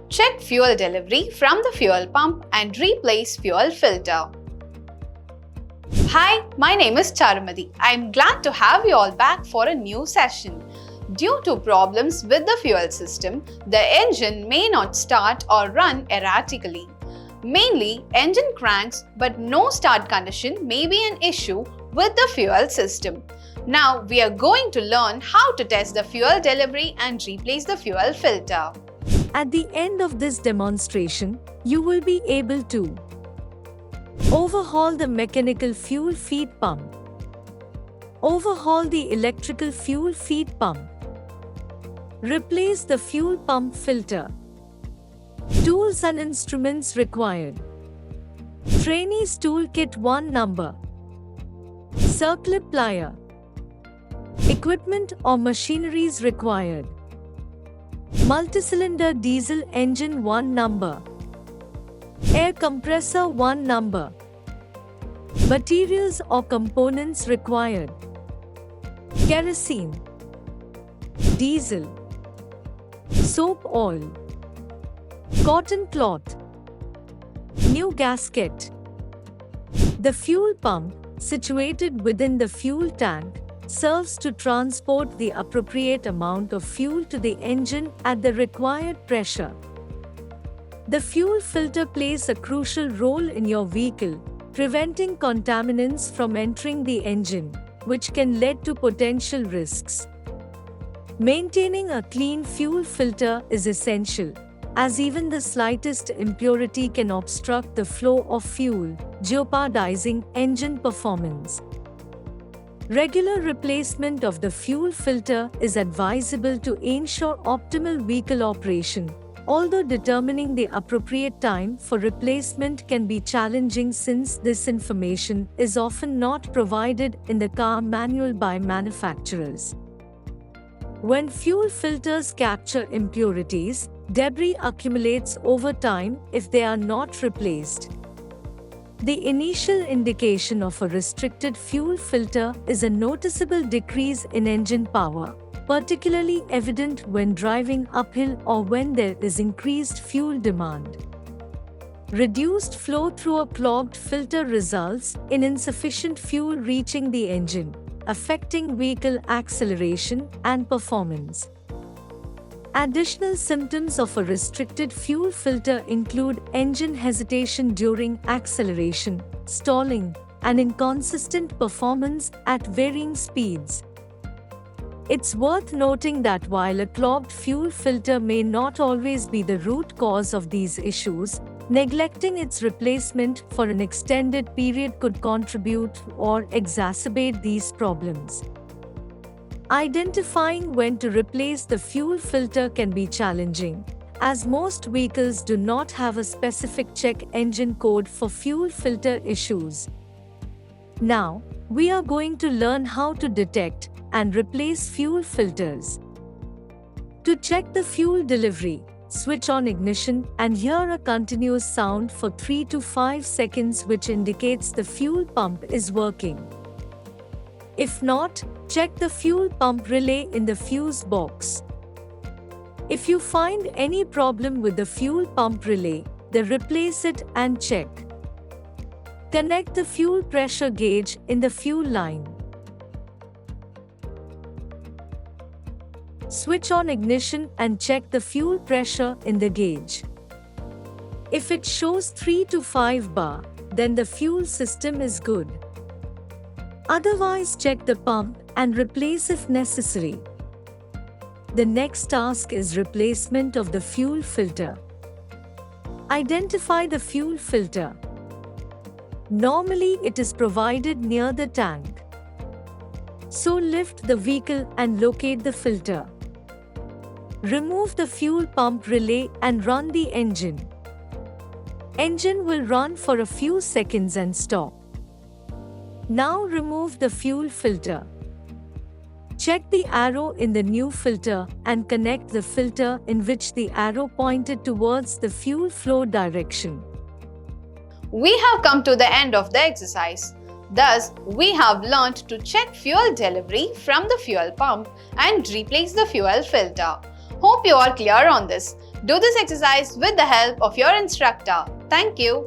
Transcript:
Check fuel delivery from the fuel pump and replace fuel filter. Hi, my name is Charumadi. I am glad to have you all back for a new session. Due to problems with the fuel system, the engine may not start or run erratically. Mainly, engine cranks but no start condition may be an issue with the fuel system. Now, we are going to learn how to test the fuel delivery and replace the fuel filter. At the end of this demonstration, you will be able to overhaul the mechanical fuel feed pump, overhaul the electrical fuel feed pump, replace the fuel pump filter. Tools and instruments required. Trainees Toolkit 1 number. Circlip plier. Equipment or machineries required. Multicylinder diesel engine 1 number. Air compressor 1 number. Materials or components required. Kerosene, diesel, soap oil, cotton cloth, new gasket. The fuel pump, situated within the fuel tank, serves to transport the appropriate amount of fuel to the engine at the required pressure. The fuel filter plays a crucial role in your vehicle, preventing contaminants from entering the engine, which can lead to potential risks. Maintaining a clean fuel filter is essential, as even the slightest impurity can obstruct the flow of fuel, jeopardizing engine performance. Regular replacement of the fuel filter is advisable to ensure optimal vehicle operation, although determining the appropriate time for replacement can be challenging since this information is often not provided in the car manual by manufacturers. When fuel filters capture impurities, debris accumulates over time if they are not replaced. The initial indication of a restricted fuel filter is a noticeable decrease in engine power, particularly evident when driving uphill or when there is increased fuel demand. Reduced flow through a clogged filter results in insufficient fuel reaching the engine, affecting vehicle acceleration and performance. Additional symptoms of a restricted fuel filter include engine hesitation during acceleration, stalling, and inconsistent performance at varying speeds. It's worth noting that while a clogged fuel filter may not always be the root cause of these issues, neglecting its replacement for an extended period could contribute or exacerbate these problems. Identifying when to replace the fuel filter can be challenging, as most vehicles do not have a specific check engine code for fuel filter issues. Now, we are going to learn how to detect and replace fuel filters. To check the fuel delivery, switch on ignition and hear a continuous sound for 3 to 5 seconds, which indicates the fuel pump is working. If not, check the fuel pump relay in the fuse box. If you find any problem with the fuel pump relay, then replace it and check. Connect the fuel pressure gauge in the fuel line. Switch on ignition and check the fuel pressure in the gauge. If it shows 3 to 5 bar, then the fuel system is good. Otherwise, check the pump and replace if necessary. The next task is replacement of the fuel filter. Identify the fuel filter. Normally, it is provided near the tank. So lift the vehicle and locate the filter. Remove the fuel pump relay and run the engine. Engine will run for a few seconds and stop. Now remove the fuel filter. Check the arrow in the new filter and connect the filter in which the arrow pointed towards the fuel flow direction. We have come to the end of the exercise. Thus, we have learned to check fuel delivery from the fuel pump and replace the fuel filter. Hope you are clear on this. Do this exercise with the help of your instructor. Thank you.